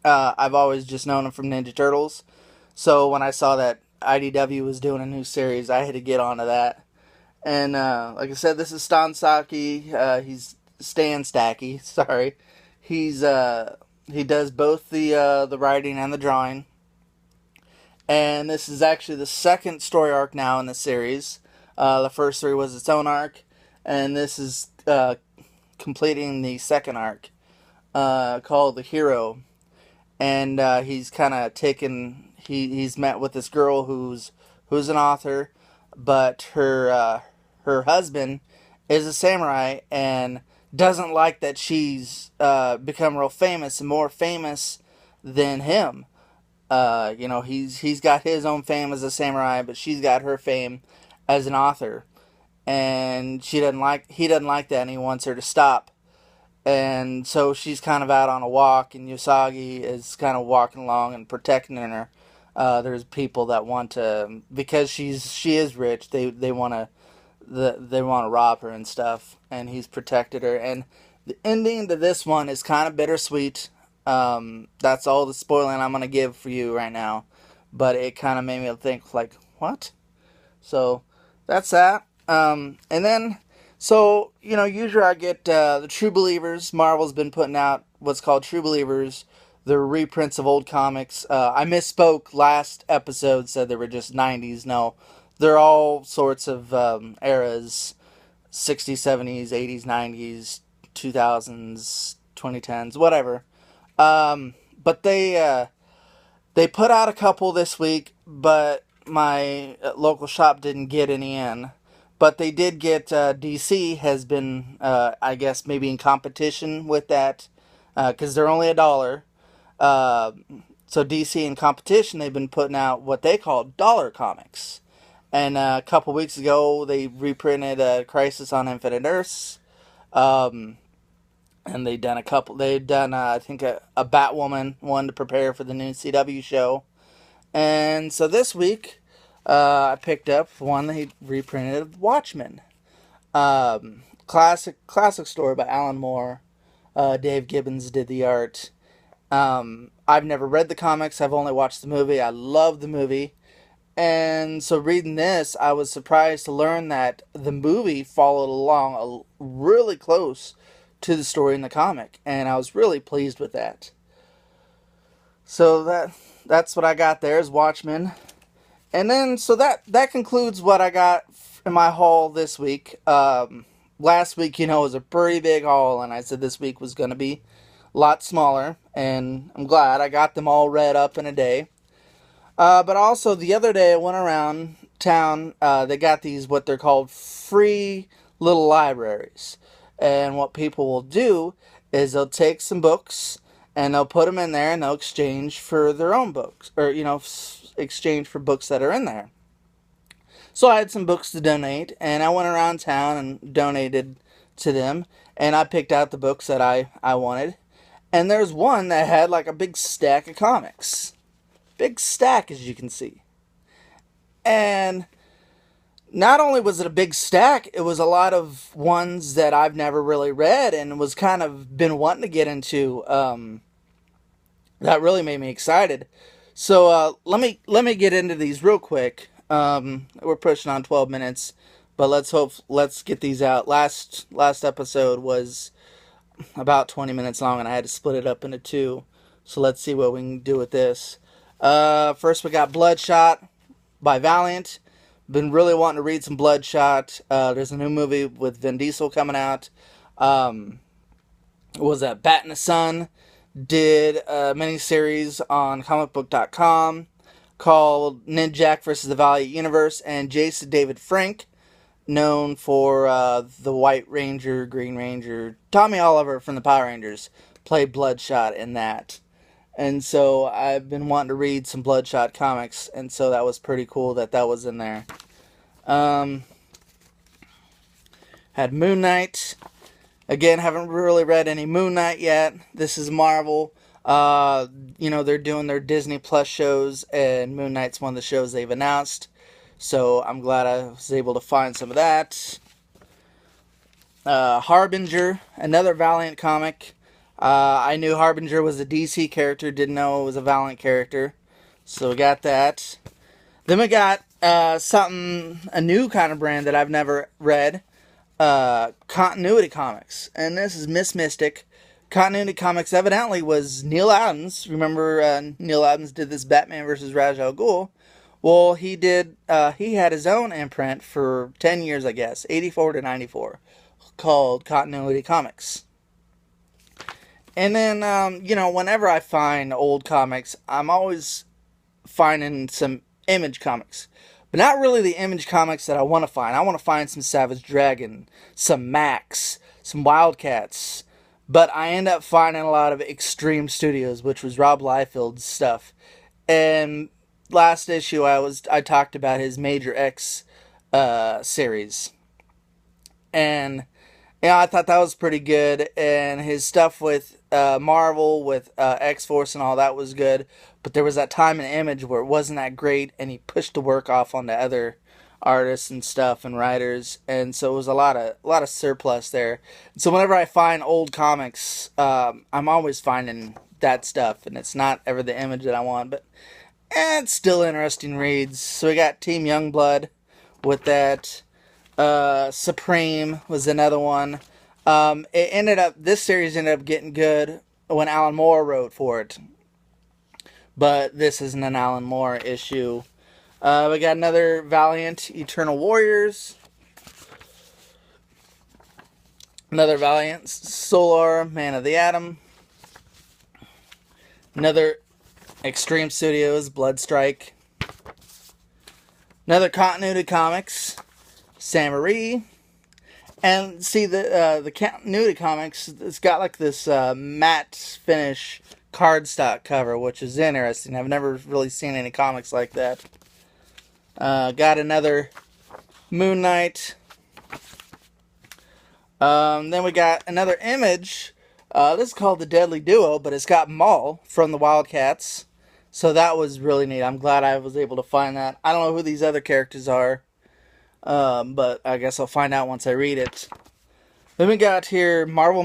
I've always just known him from Ninja Turtles. So when I saw that IDW was doing a new series, I had to get onto that. And like I said, this is Stan Saki. He's Stan Stacky. Sorry, he does both the writing and the drawing. And this is actually the second story arc now in the series. The first three was its own arc, and this is completing the second arc called The Hero. And he's kind of taken. He's met with this girl who's an author, but her husband is a samurai and doesn't like that she's become real famous and more famous than him. He's got his own fame as a samurai, but she's got her fame as an author, and he doesn't like that, and he wants her to stop. And so she's kind of out on a walk, and Usagi is kind of walking along and protecting her. There's people that want to, because she is rich. They want to rob her and stuff, and he's protected her. And the ending to this one is kind of bittersweet. That's all the spoiling I'm gonna give for you right now, but it kind of made me think like, what? So that's that. And then, so usually I get the True Believers. Marvel's been putting out what's called True Believers. They're reprints of old comics. I misspoke last episode, said they were just 90s. No, they're all sorts of eras: 60s, 70s, 80s, 90s, 2000s, 2010s, whatever. But they put out a couple this week, but my local shop didn't get any in. But they did get DC has been I guess maybe in competition with that because they're only $1. So DC in competition, they've been putting out what they call dollar comics. And a couple weeks ago, they reprinted Crisis on Infinite Earths. And they done a couple. They've done, I think, a Batwoman one to prepare for the new CW show. And so this week, I picked up one they reprinted of Watchmen. Classic story by Alan Moore. Dave Gibbons did the art. I've never read the comics. I've only watched the movie. I love the movie. And so reading this, I was surprised to learn that the movie followed along really close to the story in the comic, and I was really pleased with that. So that's what I got there is Watchmen. And then so that concludes what I got in my haul this week. Last week, was a pretty big haul, and I said this week was going to be a lot smaller, and I'm glad I got them all read up in a day. But also the other day I went around town. They got these what they're called free little libraries. And what people will do is they'll take some books and they'll put them in there and they'll exchange for their own books. Or, exchange for books that are in there. So I had some books to donate and I went around town and donated to them. And I picked out the books that I wanted. And there's one that had like a big stack of comics. Big stack, as you can see. And not only was it a big stack, it was a lot of ones that I've never really read and was kind of been wanting to get into. That really made me excited. So let me get into these real quick. We're pushing on 12 minutes, but let's get these out. Last episode was about 20 minutes long, and I had to split it up into two. So let's see what we can do with this. First we got Bloodshot by Valiant. Been really wanting to read some Bloodshot. There's a new movie with Vin Diesel coming out. Was that Bat in the Sun? Did a miniseries on comicbook.com called Ninjak vs. the Valiant Universe, and Jason David Frank, known for the White Ranger, Green Ranger, Tommy Oliver from the Power Rangers, played Bloodshot in that. And so I've been wanting to read some Bloodshot comics, and so that was pretty cool that was in there. Had Moon Knight. Again, haven't really read any Moon Knight yet. This is Marvel. They're doing their Disney Plus shows, and Moon Knight's one of the shows they've announced. So I'm glad I was able to find some of that. Harbinger, another Valiant comic. I knew Harbinger was a DC character, didn't know it was a Valiant character. So we got that. Then we got a new kind of brand that I've never read. Continuity Comics. And this is Miss Mystic. Continuity Comics evidently was Neil Adams. Remember Neil Adams did this Batman versus Ra's al Ghul? Well, he had his own imprint for 10 years, I guess, 84 to 94, called Continuity Comics. And then, whenever I find old comics, I'm always finding some Image comics. But not really the Image comics that I want to find. I want to find some Savage Dragon, some Max, some Wildcats. But I end up finding a lot of Extreme Studios, which was Rob Liefeld's stuff. And last issue I talked about his Major X series. And yeah, I thought that was pretty good, and his stuff with Marvel, with X-Force and all that was good, but there was that time in Image where it wasn't that great, and he pushed the work off onto other artists and stuff and writers, and so it was a lot of surplus there. So whenever I find old comics, I'm always finding that stuff, and it's not ever the Image that I want, but it's still interesting reads. So we got Team Youngblood with that. Supreme was another one. This series ended up getting good when Alan Moore wrote for it. But this isn't an Alan Moore issue. We got another Valiant, Eternal Warriors. Another Valiant, Solar, Man of the Atom. Another Extreme Studios, Bloodstrike. Another Continuity Comics, Saint-Marie. And see, the Continuity Comics, it's got like this matte finish cardstock cover, which is interesting. I've never really seen any comics like that. Got another Moon Knight. Then we got another Image. This is called The Deadly Duo, but it's got Maul from the Wildcats. So that was really neat. I'm glad I was able to find that. I don't know who these other characters are. But I guess I'll find out once I read it. Then we got here Marvel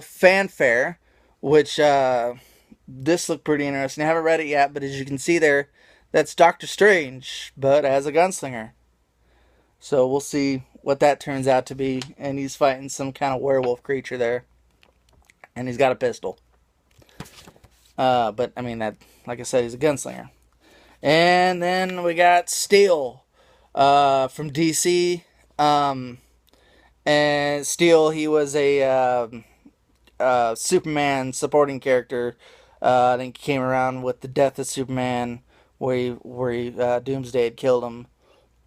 Fanfare, which this looked pretty interesting. I haven't read it yet, but as you can see there, that's Doctor Strange, but as a gunslinger. So we'll see what that turns out to be. And he's fighting some kind of werewolf creature there, and he's got a pistol. But I mean that, like I said, he's a gunslinger. And then we got Steel from DC. And Steel, he was a Superman supporting character. I think he came around with the death of Superman, where Doomsday had killed him.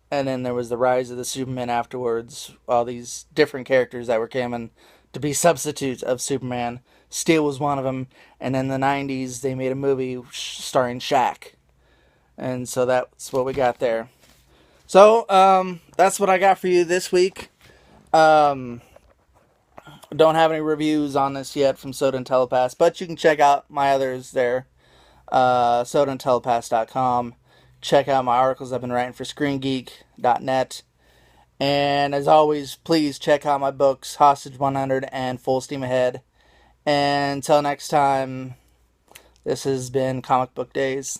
And then there was the rise of the Superman afterwards. All these different characters that were coming to be substitutes of Superman. Steel was one of them. And in the 90s, they made a movie starring Shaq. And so that's what we got there. So, that's what I got for you this week. Don't have any reviews on this yet from Soda and Telepass, but you can check out my others there. SodaandTelepass.com. Check out my articles I've been writing for ScreenGeek.net. And as always, please check out my books, Hostage 100 and Full Steam Ahead. And until next time, this has been Comic Book Days.